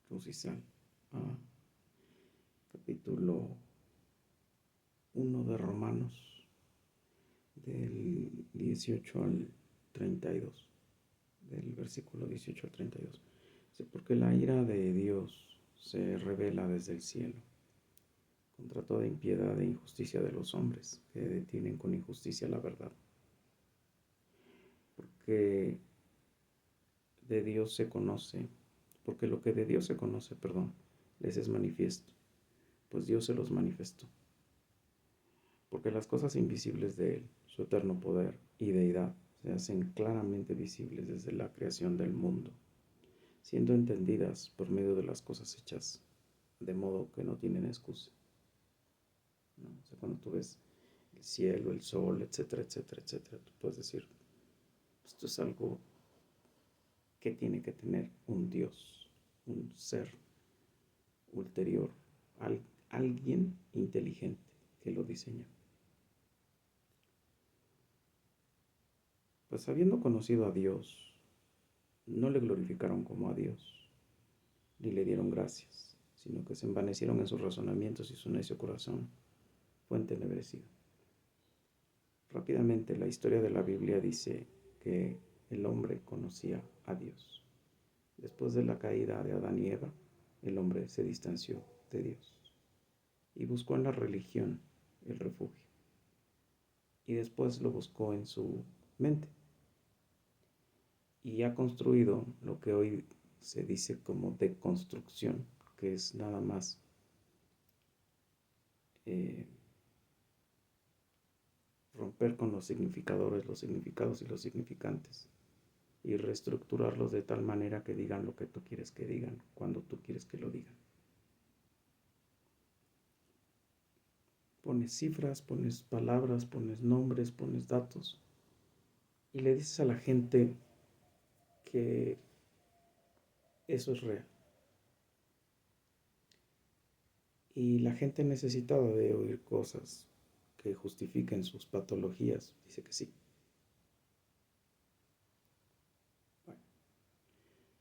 luz y sal. Capítulo 1 de Romanos, del 18 al 32, del versículo 18 al 32. Dice, porque la ira de Dios se revela desde el cielo contra toda impiedad e injusticia de los hombres que detienen con injusticia la verdad. Porque de Dios se conoce, porque lo que de Dios se conoce, les es manifiesto, pues Dios se los manifestó. Porque las cosas invisibles de Él, su eterno poder y deidad, se hacen claramente visibles desde la creación del mundo, siendo entendidas por medio de las cosas hechas, de modo que no tienen excusa. ¿No? O sea, cuando tú ves el cielo, el sol, etcétera, etcétera, etcétera, tú puedes decir, esto es algo que tiene que tener un Dios, un ser ulterior, alguien inteligente que lo diseñó. Pues habiendo conocido a Dios, no le glorificaron como a Dios, ni le dieron gracias, sino que se envanecieron en sus razonamientos y su necio corazón fue entenebrecido. Rápidamente, la historia de la Biblia dice que el hombre conocía a Dios. Después de la caída de Adán y Eva, el hombre se distanció de Dios y buscó en la religión el refugio. Y después lo buscó en su mente. Y ha construido lo que hoy se dice como deconstrucción, que es nada más romper con los significadores, los significados y los significantes, y reestructurarlos de tal manera que digan lo que tú quieres que digan, cuando tú quieres que lo digan. Pones cifras, pones palabras, pones nombres, pones datos, y le dices a la gente que eso es real. Y la gente necesitada de oír cosas que justifiquen sus patologías dice que sí. Bueno,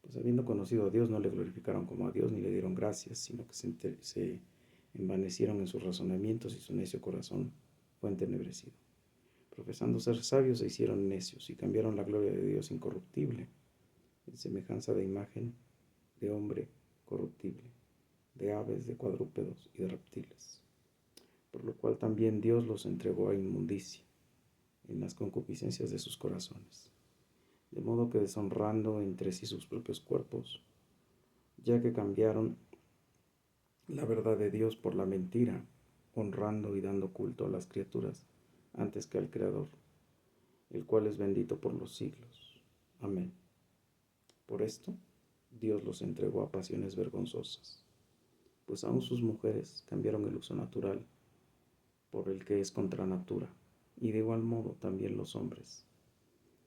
pues habiendo conocido a Dios, no le glorificaron como a Dios ni le dieron gracias, sino que se envanecieron en sus razonamientos y su necio corazón fue entenebrecido. Profesando ser sabios, se hicieron necios y cambiaron la gloria de Dios incorruptible en semejanza de imagen de hombre corruptible, de aves, de cuadrúpedos y de reptiles. Por lo cual también Dios los entregó a inmundicia en las concupiscencias de sus corazones, de modo que deshonrando entre sí sus propios cuerpos, ya que cambiaron la verdad de Dios por la mentira, honrando y dando culto a las criaturas antes que al Creador, el cual es bendito por los siglos. Amén. Por esto, Dios los entregó a pasiones vergonzosas, pues aún sus mujeres cambiaron el uso natural por el que es contra natura, y de igual modo también los hombres,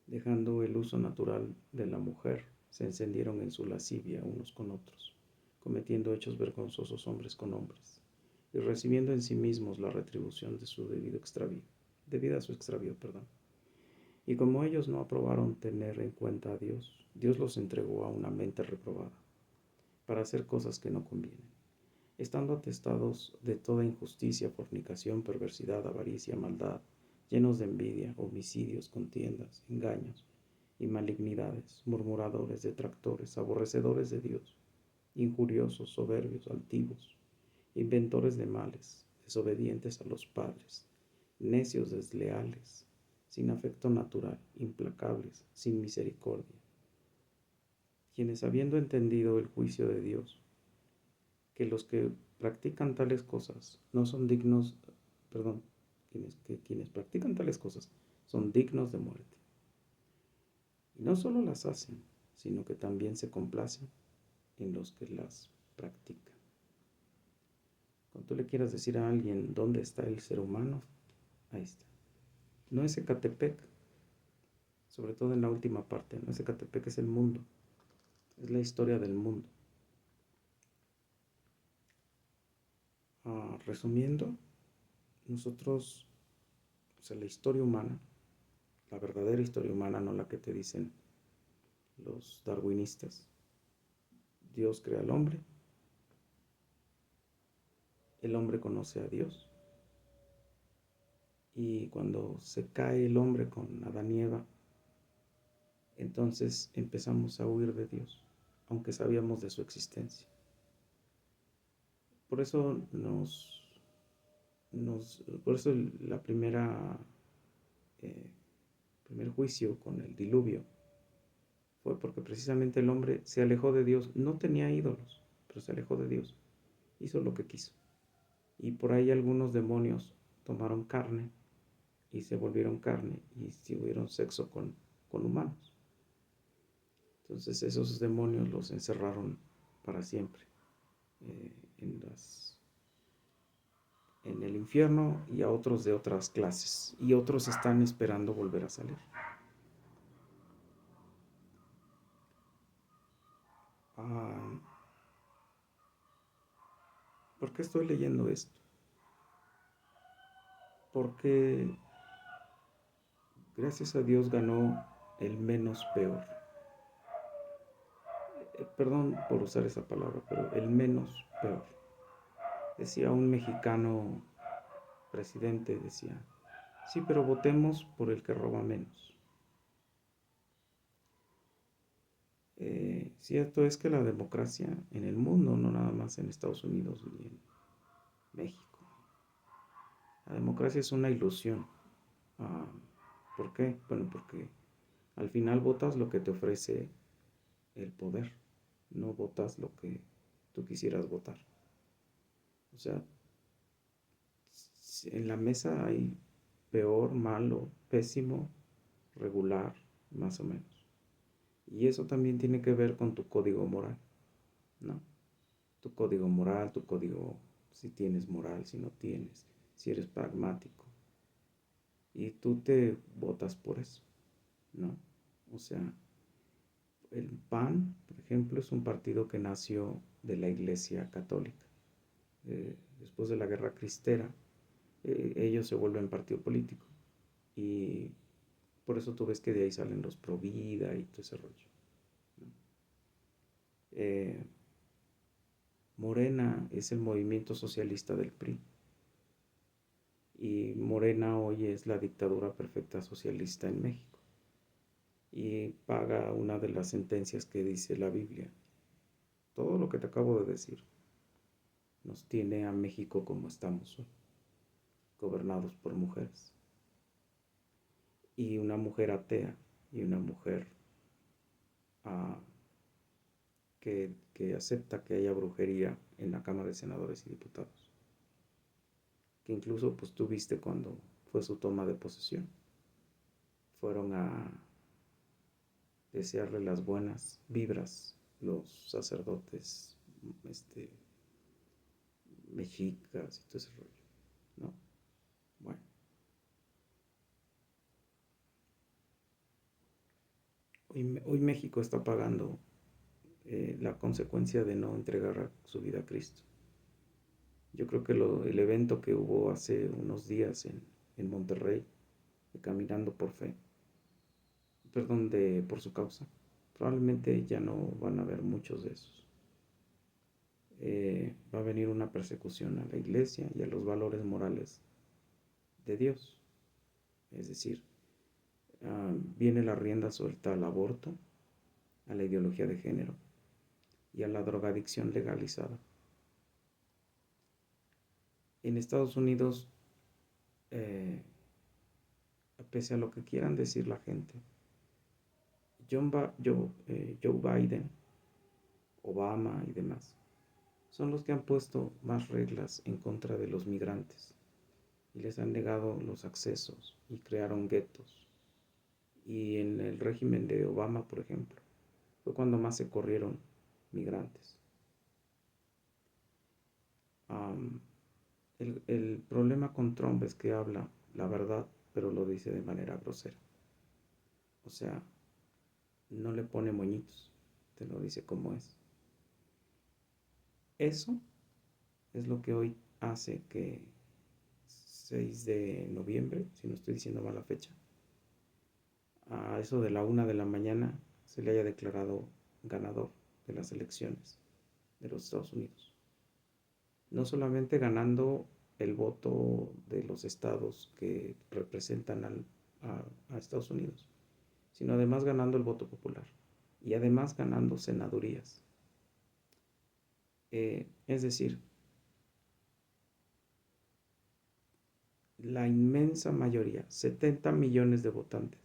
dejando el uso natural de la mujer, se encendieron en su lascivia unos con otros, cometiendo hechos vergonzosos hombres con hombres, y recibiendo en sí mismos la retribución de su debida a su extravío. Y como ellos no aprobaron tener en cuenta a Dios, Dios los entregó a una mente reprobada, para hacer cosas que no convienen, estando atestados de toda injusticia, fornicación, perversidad, avaricia, maldad, llenos de envidia, homicidios, contiendas, engaños y malignidades, murmuradores, detractores, aborrecedores de Dios, injuriosos, soberbios, altivos, inventores de males, desobedientes a los padres, necios, desleales, sin afecto natural, implacables, sin misericordia, quienes habiendo entendido el juicio de Dios, que los que practican tales cosas no son dignos, quienes practican tales cosas son dignos de muerte. Y no solo las hacen, sino que también se complacen en los que las practican. Cuando tú le quieras decir a alguien dónde está el ser humano, ahí está. No es Ecatepec, sobre todo en la última parte, no es Ecatepec, es el mundo, es la historia del mundo. Resumiendo, nosotros, la historia humana, la verdadera historia humana, no la que te dicen los darwinistas, Dios crea al hombre, el hombre conoce a Dios, y cuando se cae el hombre con Adán y Eva, entonces empezamos a huir de Dios, aunque sabíamos de su existencia. Por eso por eso la primer juicio con el diluvio fue porque precisamente el hombre se alejó de Dios. No tenía ídolos, pero se alejó de Dios. Hizo lo que quiso. Y por ahí algunos demonios tomaron carne y se volvieron carne y tuvieron sexo con humanos. Entonces esos demonios los encerraron para siempre eh, en en el infierno, y a otros de otras clases, y otros están esperando volver a salir. Ah, ¿Por qué estoy leyendo esto? Porque gracias a Dios ganó el menos peor. Perdón por usar esa palabra, pero el menos peor. Decía un mexicano presidente, decía, sí, pero votemos por el que roba menos. Cierto es que la democracia en el mundo, no nada más en Estados Unidos ni en México, la democracia es una ilusión. Ah, ¿Por qué? Bueno, porque al final votas lo que te ofrece el poder, no votas lo que tú quisieras votar. O sea, en la mesa hay peor, malo, pésimo, regular, más o menos. Y eso también tiene que ver con tu código moral, ¿no? Tu código moral, tu código, si tienes moral, si no tienes, si eres pragmático. Y tú te votas por eso, ¿no? O sea, el PAN, por ejemplo, es un partido que nació de la Iglesia Católica. Después de la Guerra Cristera, ellos se vuelven partido político. Y por eso tú ves que de ahí salen los pro vida y todo ese rollo, ¿no? Eh, Morena es el movimiento socialista del PRI. Y Morena hoy es la dictadura perfecta socialista en México. Y paga una de las sentencias que dice la Biblia. Todo lo que te acabo de decir nos tiene a México como estamos hoy, gobernados por mujeres. Y una mujer atea y una mujer uh, que acepta que haya brujería en la Cámara de Senadores y Diputados. Que incluso pues tú viste cuando fue su toma de posesión. Fueron a desearle las buenas vibras los sacerdotes mexicas y todo ese rollo, ¿no? Bueno, hoy México está pagando la consecuencia de no entregar su vida a Cristo. Yo creo que el evento que hubo hace unos días en Monterrey, de Caminando por Fe, perdón, por su causa, probablemente ya no van a haber muchos de esos. Va a venir una persecución a la iglesia y a los valores morales de Dios. Es decir, viene la rienda suelta al aborto, a la ideología de género y a la drogadicción legalizada. En Estados Unidos, pese a lo que quieran decir la gente, Joe Biden, Obama y demás, son los que han puesto más reglas en contra de los migrantes y les han negado los accesos y crearon guetos. Y en el régimen de Obama, por ejemplo, fue cuando más se corrieron migrantes. El problema con Trump es que habla la verdad, pero lo dice de manera grosera. O sea, no le pone moñitos, te lo dice como es. Eso es lo que hoy hace que 6 de noviembre, si no estoy diciendo mal la fecha, a eso de la 1 de la mañana se le haya declarado ganador de las elecciones de los Estados Unidos. No solamente ganando el voto de los estados que representan a Estados Unidos, sino además ganando el voto popular y además ganando senadurías. Es decir, la inmensa mayoría, 70 millones de votantes,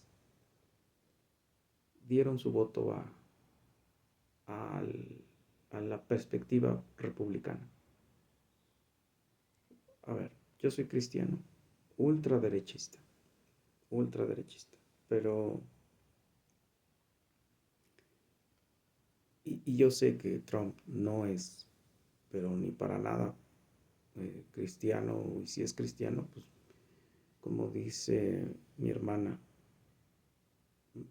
dieron su voto a la perspectiva republicana. A ver, yo soy cristiano, ultraderechista, pero y yo sé que Trump no es, pero ni para nada cristiano, y si es cristiano, pues como dice mi hermana,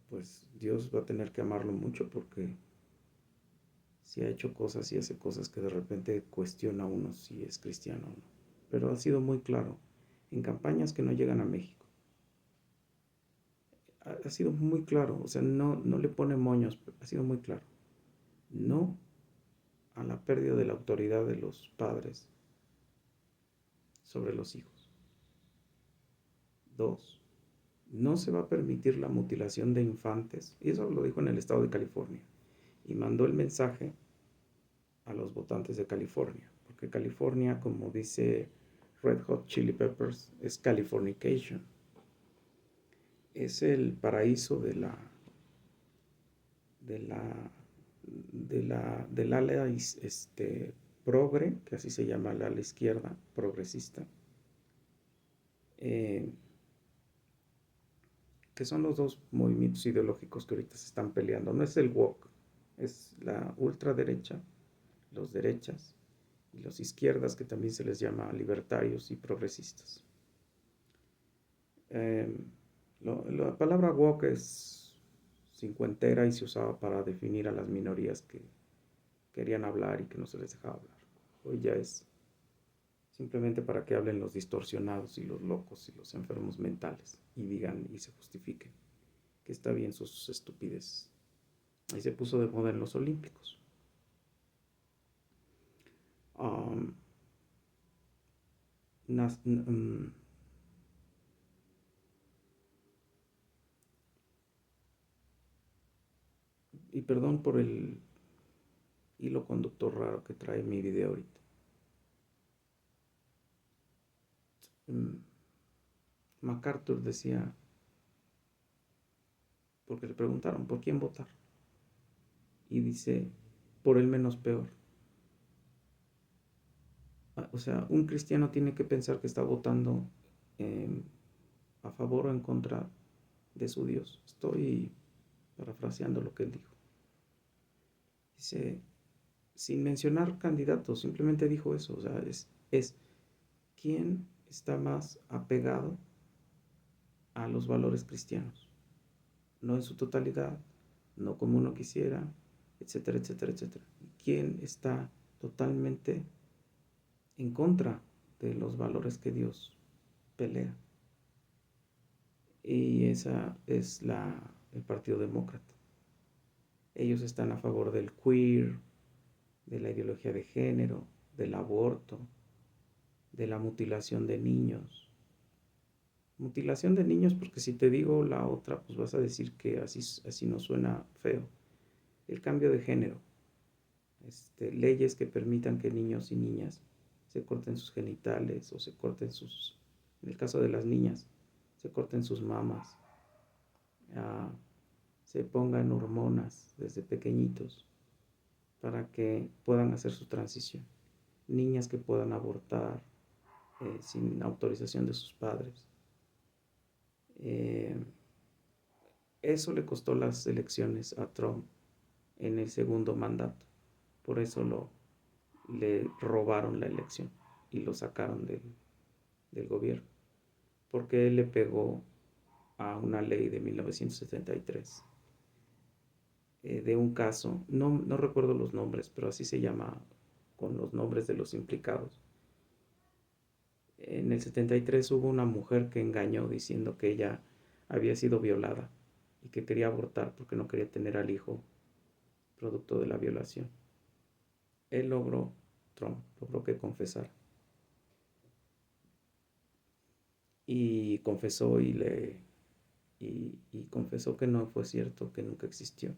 pues Dios va a tener que amarlo mucho porque si ha hecho cosas y hace cosas que de repente cuestiona a uno si es cristiano o no. Pero ha sido muy claro en campañas que no llegan a México. Ha sido muy claro, o sea, no le pone moños, ha sido muy claro. No a la pérdida de la autoridad de los padres sobre los hijos. 2. No se va a permitir la mutilación de infantes. Y eso lo dijo en el estado de California. Y mandó el mensaje a los votantes de California. Porque California, como dice Red Hot Chili Peppers, es Californication. Es el paraíso del ala progre, que así se llama la ala izquierda, progresista, que son los dos movimientos ideológicos que ahorita se están peleando. No es el woke, es la ultraderecha, los derechas, y los izquierdas, que también se les llama libertarios y progresistas. La palabra woke es cincuentera y se usaba para definir a las minorías que querían hablar y que no se les dejaba hablar. Hoy ya es simplemente para que hablen los distorsionados y los locos y los enfermos mentales y digan y se justifiquen que está bien sus estupideces. Ahí se puso de moda en los Olímpicos. Y perdón por el hilo conductor raro que trae mi video ahorita. MacArthur decía, porque le preguntaron, ¿por quién votar? Y dice, por el menos peor. O sea, un cristiano tiene que pensar que está votando a favor o en contra de su Dios. Estoy parafraseando lo que él dijo. Dice, sin mencionar candidatos, simplemente dijo eso. O sea, es quién está más apegado a los valores cristianos. No en su totalidad, no como uno quisiera, etcétera, etcétera, etcétera. ¿Quién está totalmente en contra de los valores que Dios pelea? Y esa es el Partido Demócrata. Ellos están a favor del queer, de la ideología de género, del aborto, de la mutilación de niños. Mutilación de niños, porque si te digo la otra, pues vas a decir que así no suena feo. El cambio de género. Leyes que permitan que niños y niñas se corten sus genitales o se corten en el caso de las niñas, se corten sus mamas, se pongan hormonas desde pequeñitos para que puedan hacer su transición. Niñas que puedan abortar sin autorización de sus padres. Eso le costó las elecciones a Trump en el segundo mandato. Por eso le robaron la elección y lo sacaron del gobierno. Porque él le pegó a una ley de 1973 de un caso, no recuerdo los nombres, pero así se llama, con los nombres de los implicados. En el 73 hubo una mujer que engañó diciendo que ella había sido violada y que quería abortar porque no quería tener al hijo producto de la violación. él Trump logró que confesara. Y confesó y confesó que no fue cierto, que nunca existió.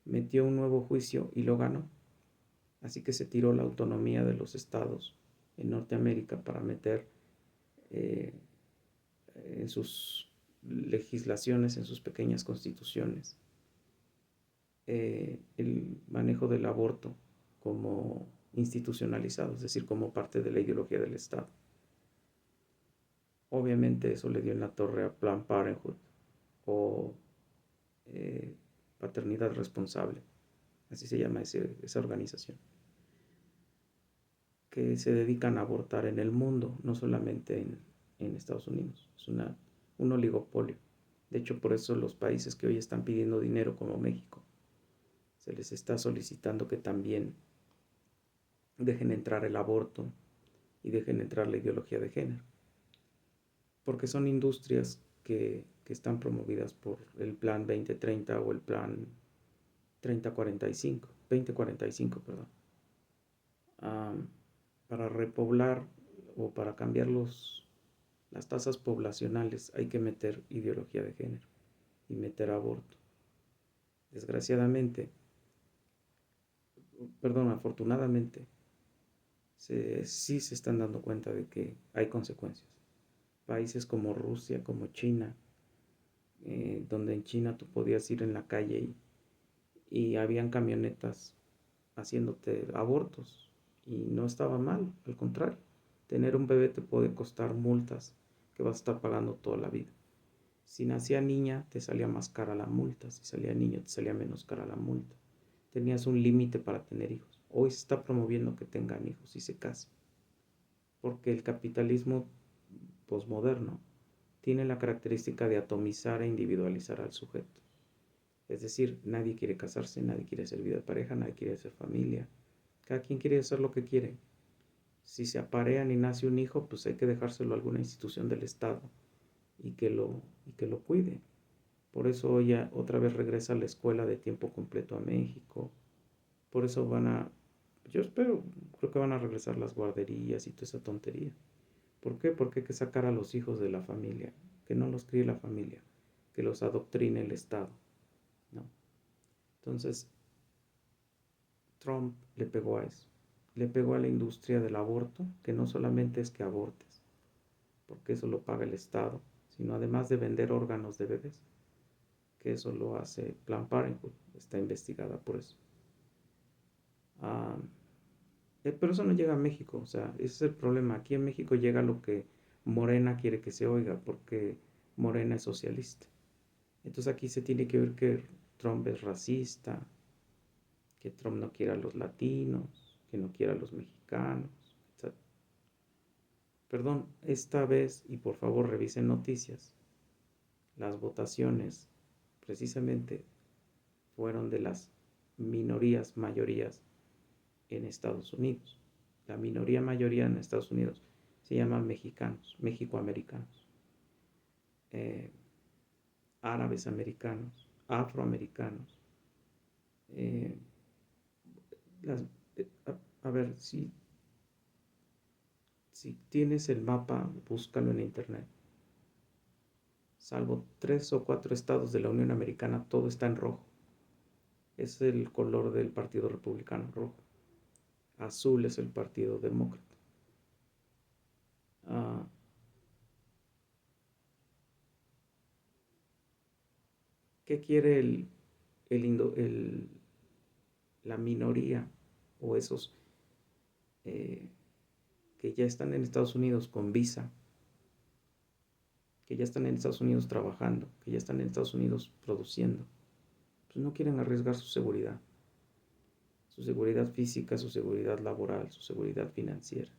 Metió un nuevo juicio y lo ganó. Así que se tiró la autonomía de los estados en Norteamérica para meter eh, en sus legislaciones, en sus pequeñas constituciones, el manejo del aborto como institucionalizado, es decir, como parte de la ideología del Estado. Obviamente eso le dio en la torre a Planned Parenthood o eh, paternidad responsable, así se llama esa organización, que se dedican a abortar en el mundo, no solamente en Estados Unidos. Es un oligopolio. De hecho, por eso los países que hoy están pidiendo dinero, como México, se les está solicitando que también dejen entrar el aborto y dejen entrar la ideología de género. Porque son industrias que están promovidas por el Plan 2030 o el Plan 2045, perdón. Para repoblar o para cambiar las tasas poblacionales hay que meter ideología de género y meter aborto. Desgraciadamente, afortunadamente, sí se están dando cuenta de que hay consecuencias. Países como Rusia, como China, donde en China tú podías ir en la calle y habían camionetas haciéndote abortos y no estaba mal, al contrario, tener un bebé te puede costar multas que vas a estar pagando toda la vida. Si nacía niña te salía más cara la multa, si salía niño te salía menos cara la multa. Tenías un límite para tener hijos. Hoy se está promoviendo que tengan hijos y se casen, porque el capitalismo posmoderno tiene la característica de atomizar e individualizar al sujeto. Es decir, nadie quiere casarse, nadie quiere hacer vida de pareja, nadie quiere hacer familia. Cada quien quiere hacer lo que quiere. Si se aparean y nace un hijo, pues hay que dejárselo a alguna institución del Estado y que lo cuide. Por eso ya otra vez regresa a la escuela de tiempo completo a México. Por eso yo creo que van a regresar las guarderías y toda esa tontería. ¿Por qué? Porque hay que sacar a los hijos de la familia, que no los críe la familia, que los adoctrine el Estado, ¿no? Entonces, Trump le pegó a eso. Le pegó a la industria del aborto, que no solamente es que abortes, porque eso lo paga el Estado, sino además de vender órganos de bebés, que eso lo hace Planned Parenthood, está investigada por eso. Pero eso no llega a México, o sea, ese es el problema. Aquí en México llega lo que Morena quiere que se oiga, porque Morena es socialista. Entonces aquí se tiene que ver que Trump es racista, que Trump no quiere a los latinos, que no quiere a los mexicanos, etc. Perdón, esta vez, y por favor revisen noticias, las votaciones precisamente fueron de las mayorías en Estados Unidos. La mayoría en Estados Unidos se llaman mexicanos, mexicoamericanos, eh, árabes americanos, afroamericanos. Eh, las, a ver, si tienes el mapa, búscalo en internet. Salvo 3 o 4 estados de la Unión Americana, todo está en rojo. Es el color del Partido Republicano, rojo. Azul es el Partido Demócrata. ¿Qué quiere la minoría o esos que ya están en Estados Unidos con visa, que ya están en Estados Unidos trabajando, que ya están en Estados Unidos produciendo? Pues no quieren arriesgar su seguridad física, su seguridad laboral, su seguridad financiera.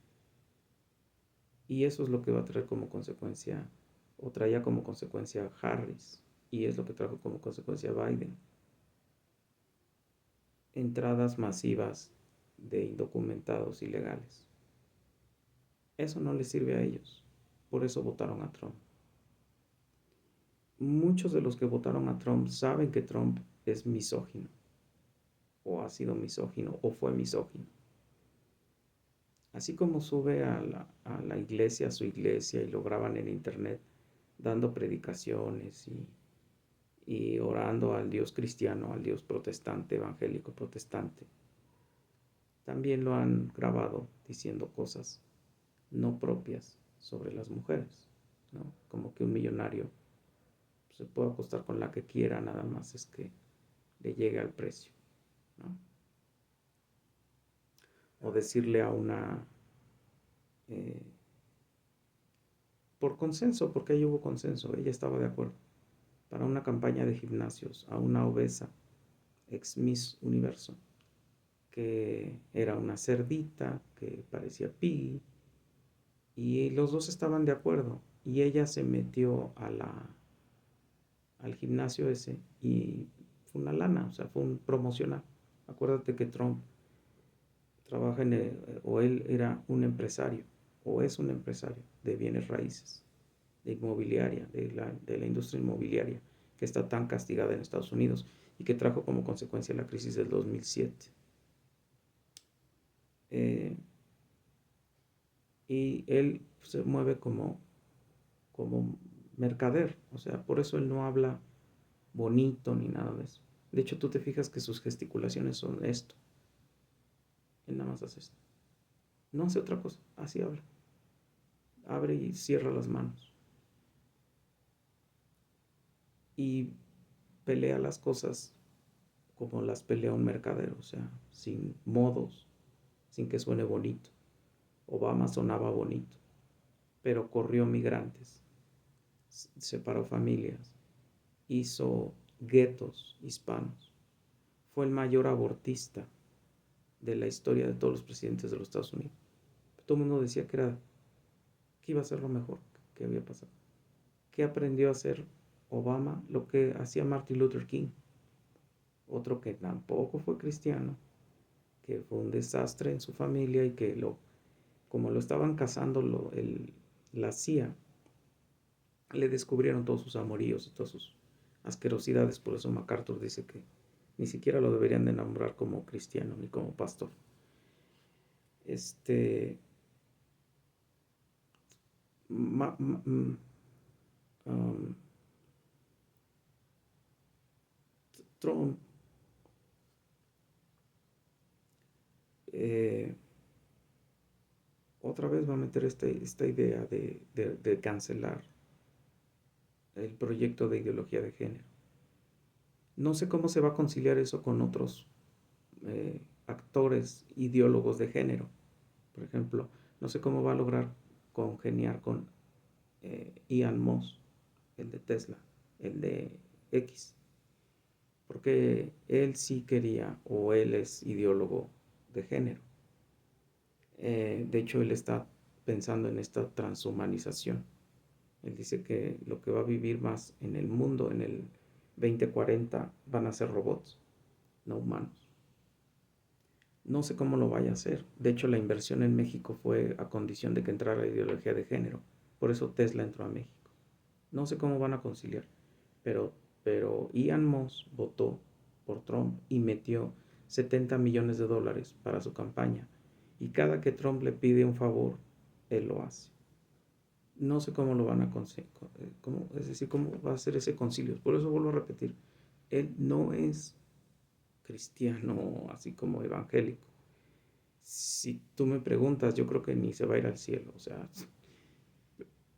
Y eso es lo que va a traer como consecuencia, o traía como consecuencia Harris, y es lo que trajo como consecuencia Biden. Entradas masivas de indocumentados ilegales. Eso no les sirve a ellos. Por eso votaron a Trump. Muchos de los que votaron a Trump saben que Trump es misógino, o ha sido misógino, o fue misógino. Así como sube a la iglesia, a su iglesia, y lo graban en internet, dando predicaciones y orando al Dios cristiano, al Dios protestante, evangélico protestante. También lo han grabado diciendo cosas no propias sobre las mujeres, ¿no? Como que un millonario se puede acostar con la que quiera, nada más es que le llegue al precio, ¿no? O decirle a una, eh, por consenso, porque ahí hubo consenso, ella estaba de acuerdo, para una campaña de gimnasios a una obesa ex Miss Universo, que era una cerdita, que parecía Piggy, y los dos estaban de acuerdo, y ella se metió al gimnasio ese, y fue una lana, o sea, fue un promocional. Acuérdate que Trump trabaja o él era un empresario, o es un empresario de bienes raíces, de inmobiliaria, de la industria inmobiliaria, que está tan castigada en Estados Unidos y que trajo como consecuencia la crisis del 2007. Eh, y él se mueve como mercader, o sea, por eso él no habla bonito ni nada de eso. De hecho, tú te fijas que sus gesticulaciones son esto. Él nada más hace esto. No hace otra cosa, así habla. Abre y cierra las manos. Y pelea las cosas como las pelea un mercader, o sea, sin modos, sin que suene bonito. Obama sonaba bonito, pero corrió migrantes, separó familias, hizo guetos hispanos. Fue el mayor abortista de la historia de todos los presidentes de los Estados Unidos. Todo el mundo decía que iba a ser lo mejor que había pasado. ¿Qué aprendió a hacer Obama? Lo que hacía Martin Luther King, otro que tampoco fue cristiano, que fue un desastre en su familia y que como lo estaban cazando la CIA, le descubrieron todos sus amoríos y todas sus asquerosidades. Por eso MacArthur dice que ni siquiera lo deberían de nombrar como cristiano ni como pastor. Ma, ma, um, Trump eh, otra vez va a meter esta idea de cancelar el proyecto de ideología de género. No sé cómo se va a conciliar eso con otros actores ideólogos de género. Por ejemplo, no sé cómo va a lograr congeniar con Elon Musk, el de Tesla, el de X, porque él sí quería, o él es ideólogo de género. De hecho, él está pensando en esta transhumanización. Él dice que lo que va a vivir más en el mundo en el 2040 van a ser robots, no humanos. No sé cómo lo vaya a hacer. De hecho, la inversión en México fue a condición de que entrara la ideología de género. Por eso Tesla entró a México. No sé cómo van a conciliar. Pero, pero Elon Musk votó por Trump y metió 70 millones de dólares para su campaña. Y cada que Trump le pide un favor, él lo hace. No sé cómo lo van a conseguir, es decir, cómo va a ser ese concilio. Por eso vuelvo a repetir, él no es cristiano así como evangélico. Si tú me preguntas, yo creo que ni se va a ir al cielo, o sea,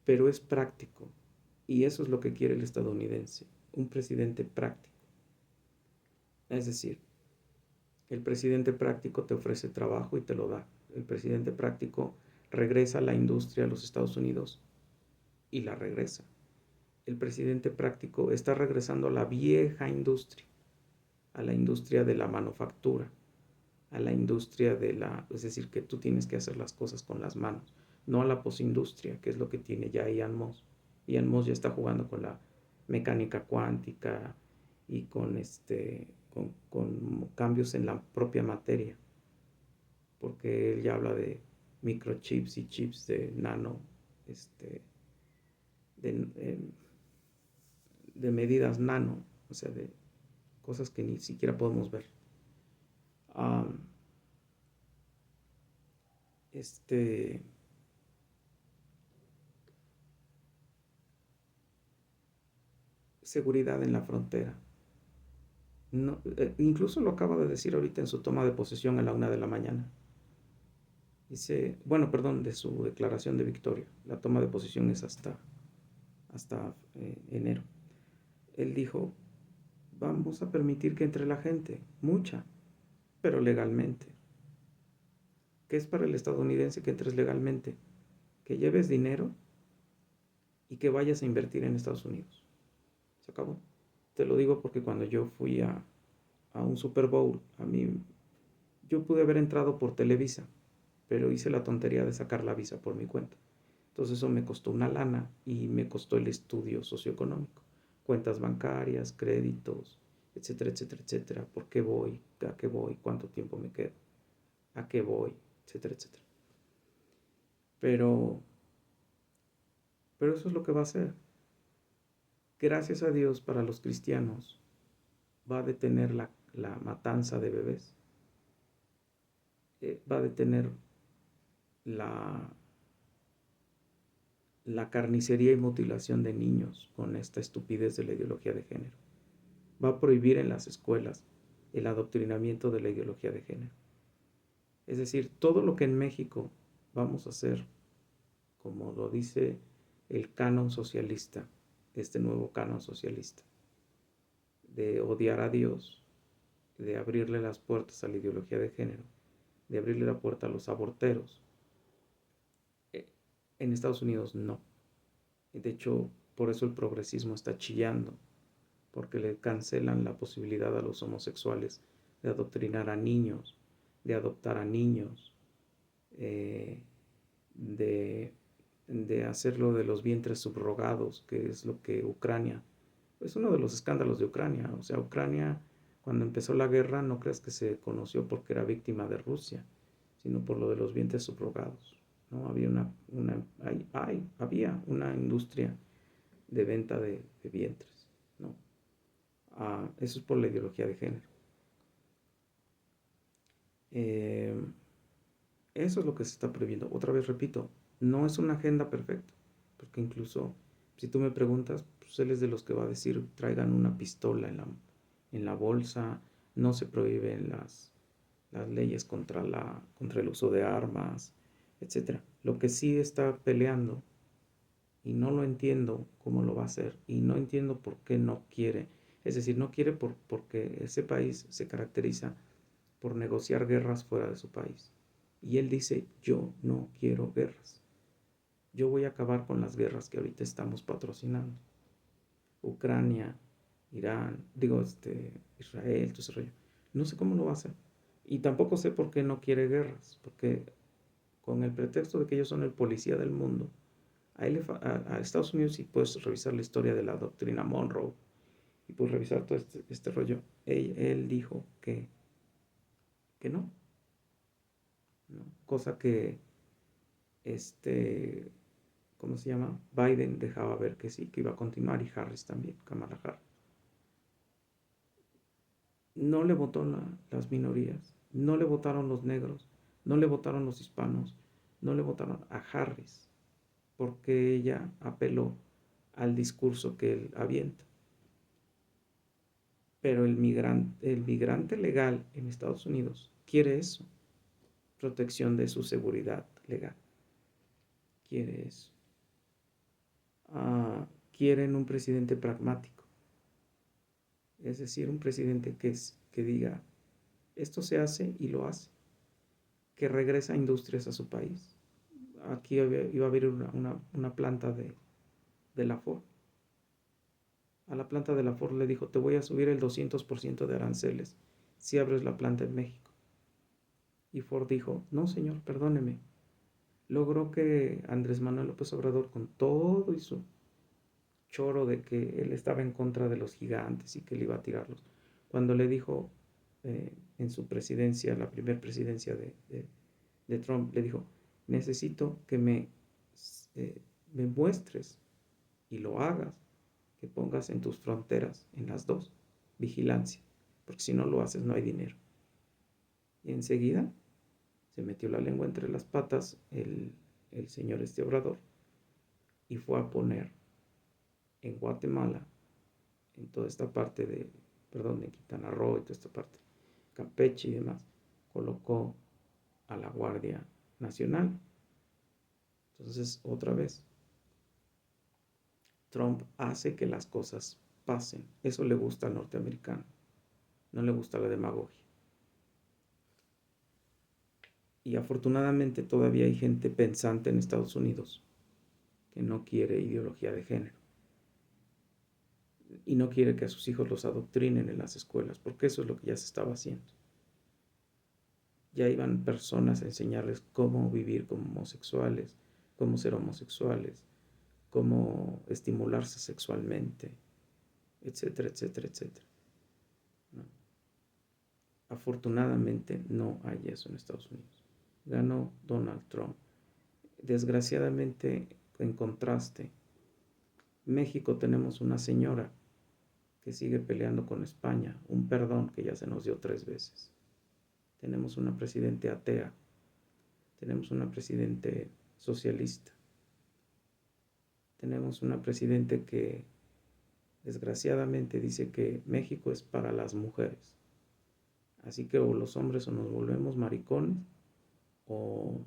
pero es práctico. Y eso es lo que quiere el estadounidense, un presidente práctico. Es decir, el presidente práctico te ofrece trabajo y te lo da. El presidente práctico regresa a la industria a los Estados Unidos y la regresa. El presidente práctico está regresando a la vieja industria, a la industria de la manufactura, a la industria es decir, que tú tienes que hacer las cosas con las manos, no a la posindustria, que es lo que tiene ya Elon Musk. Elon Musk ya está jugando con la mecánica cuántica y con cambios en la propia materia, porque él ya habla de microchips y chips de nano, de, de medidas nano, o sea, de cosas que ni siquiera podemos ver. Um, seguridad en la frontera. No, incluso lo acaba de decir ahorita en su toma de posesión a la 1 de la mañana. Dice, bueno, perdón, de su declaración de victoria. La toma de posesión es hasta enero. Él dijo, vamos a permitir que entre la gente, mucha, pero legalmente. ¿Qué es para el estadounidense que entres legalmente? Que lleves dinero y que vayas a invertir en Estados Unidos. Se acabó. Te lo digo porque cuando yo fui a un Super Bowl, yo pude haber entrado por Televisa, pero hice la tontería de sacar la visa por mi cuenta. Entonces eso me costó una lana y me costó el estudio socioeconómico. Cuentas bancarias, créditos, etcétera, etcétera, etcétera. ¿Por qué voy? ¿A qué voy? ¿Cuánto tiempo me quedo? ¿A qué voy? Etcétera, etcétera. Pero eso es lo que va a hacer. Gracias a Dios para los cristianos va a detener la matanza de bebés. Va a detener la carnicería y mutilación de niños con esta estupidez de la ideología de género. Va a prohibir en las escuelas el adoctrinamiento de la ideología de género. Es decir, todo lo que en México vamos a hacer, como lo dice el canon socialista, este nuevo canon socialista, de odiar a Dios, de abrirle las puertas a la ideología de género, de abrirle la puerta a los aborteros, en Estados Unidos no. De hecho, por eso el progresismo está chillando, porque le cancelan la posibilidad a los homosexuales de adoctrinar a niños, de adoptar a niños, de hacerlo de los vientres subrogados, que es lo que Ucrania, es uno de los escándalos de Ucrania. O sea, Ucrania, cuando empezó la guerra, no creas que se conoció porque era víctima de Rusia, sino por lo de los vientres subrogados. ¿No? Había una industria de venta de vientres, ¿no? Eso es por la ideología de género. Eso es lo que se está prohibiendo. Otra vez repito, no es una agenda perfecta, porque incluso si tú me preguntas, pues él es de los que va a decir traigan una pistola en la bolsa, no se prohíben las leyes contra el uso de armas, etcétera. Lo que sí está peleando, y no lo entiendo cómo lo va a hacer, y no entiendo por qué no quiere, es decir, no quiere porque ese país se caracteriza por negociar guerras fuera de su país. Y él dice, yo no quiero guerras. Yo voy a acabar con las guerras que ahorita estamos patrocinando. Ucrania, Irán, Israel, todo ese rollo. No sé cómo lo va a hacer. Y tampoco sé por qué no quiere guerras. Porque con el pretexto de que ellos son el policía del mundo, a Estados Unidos, si puedes revisar la historia de la doctrina Monroe, y puedes revisar todo este rollo, él dijo que no, ¿no? Cosa que ¿cómo se llama? Biden dejaba ver que sí, que iba a continuar, y Harris también, Kamala Harris. No le votó las minorías, no le votaron los negros, no le votaron los hispanos, no le votaron a Harris, porque ella apeló al discurso que él avienta. Pero el migrante legal en Estados Unidos quiere eso, protección de su seguridad legal. Quiere eso. Quieren un presidente pragmático. Es decir, un presidente que diga, esto se hace y lo hace. Que regresa industrias a su país. Aquí iba a haber una planta de la Ford. A la planta de la Ford le dijo, te voy a subir el 200% de aranceles si abres la planta en México. Y Ford dijo, no señor, perdóneme. Logró que Andrés Manuel López Obrador, con todo y su choro de que él estaba en contra de los gigantes y que él iba a tirarlos, cuando le dijo en su presidencia, la primera presidencia de Trump, le dijo, necesito que me muestres y lo hagas, que pongas en tus fronteras, en las dos, vigilancia, porque si no lo haces no hay dinero. Y enseguida Se metió la lengua entre las patas el señor Obrador y fue a poner en Guatemala, en toda esta parte de Quintana Roo y toda esta parte, Campeche y demás, colocó a la Guardia Nacional. Entonces, otra vez, Trump hace que las cosas pasen. Eso le gusta al norteamericano, no le gusta la demagogia. Y afortunadamente todavía hay gente pensante en Estados Unidos que no quiere ideología de género y no quiere que a sus hijos los adoctrinen en las escuelas, porque eso es lo que ya se estaba haciendo. Ya iban personas a enseñarles cómo vivir como homosexuales, cómo ser homosexuales, cómo estimularse sexualmente, etcétera, etcétera, etcétera. ¿No? Afortunadamente no hay eso en Estados Unidos. Ganó Donald Trump. Desgraciadamente, en contraste, México tenemos una señora que sigue peleando con España, un perdón que ya se nos dio 3 veces. Tenemos una presidente atea, tenemos una presidente socialista, tenemos una presidente que desgraciadamente dice que México es para las mujeres. Así que o los hombres o nos volvemos maricones o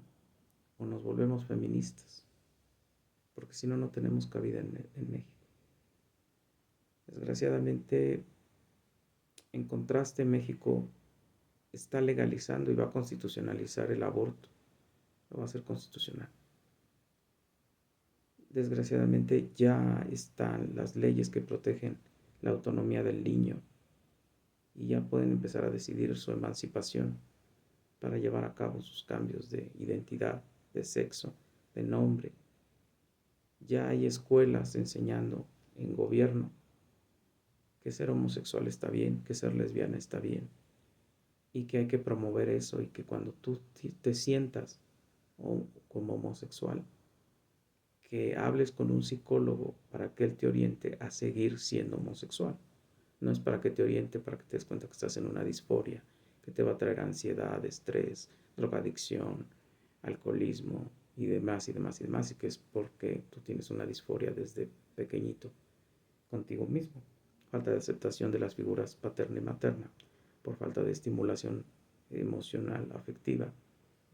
nos volvemos feministas, porque si no, no tenemos cabida en México. Desgraciadamente, en contraste, México está legalizando y va a constitucionalizar el aborto. Lo va a hacer constitucional. Desgraciadamente ya están las leyes que protegen la autonomía del niño y ya pueden empezar a decidir su emancipación para llevar a cabo sus cambios de identidad, de sexo, de nombre. Ya hay escuelas enseñando en gobierno que ser homosexual está bien, que ser lesbiana está bien y que hay que promover eso y que cuando tú te sientas como homosexual, que hables con un psicólogo para que él te oriente a seguir siendo homosexual. No es para que te oriente, para que te des cuenta que estás en una disforia, que te va a traer ansiedad, estrés, drogadicción, alcoholismo y demás, y demás, y demás, y que es porque tú tienes una disforia desde pequeñito contigo mismo. Falta de aceptación de las figuras paterna y materna, por falta de estimulación emocional, afectiva.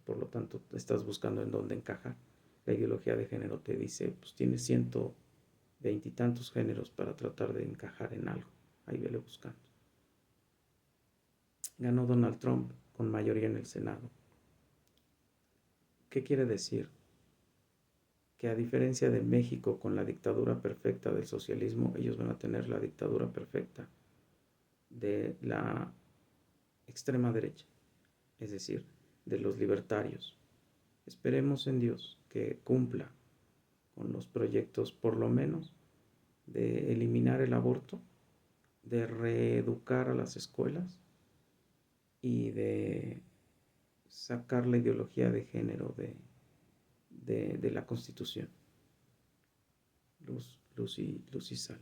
Por lo tanto, estás buscando en dónde encajar. La ideología de género te dice, pues tienes 120 y tantos géneros para tratar de encajar en algo. Ahí vele buscando. Ganó Donald Trump con mayoría en el Senado. ¿Qué quiere decir? Que a diferencia de México con la dictadura perfecta del socialismo, ellos van a tener la dictadura perfecta de la extrema derecha, es decir, de los libertarios. Esperemos en Dios que cumpla con los proyectos, por lo menos, de eliminar el aborto, de reeducar a las escuelas y de sacar la ideología de género de la Constitución. Luz y sal.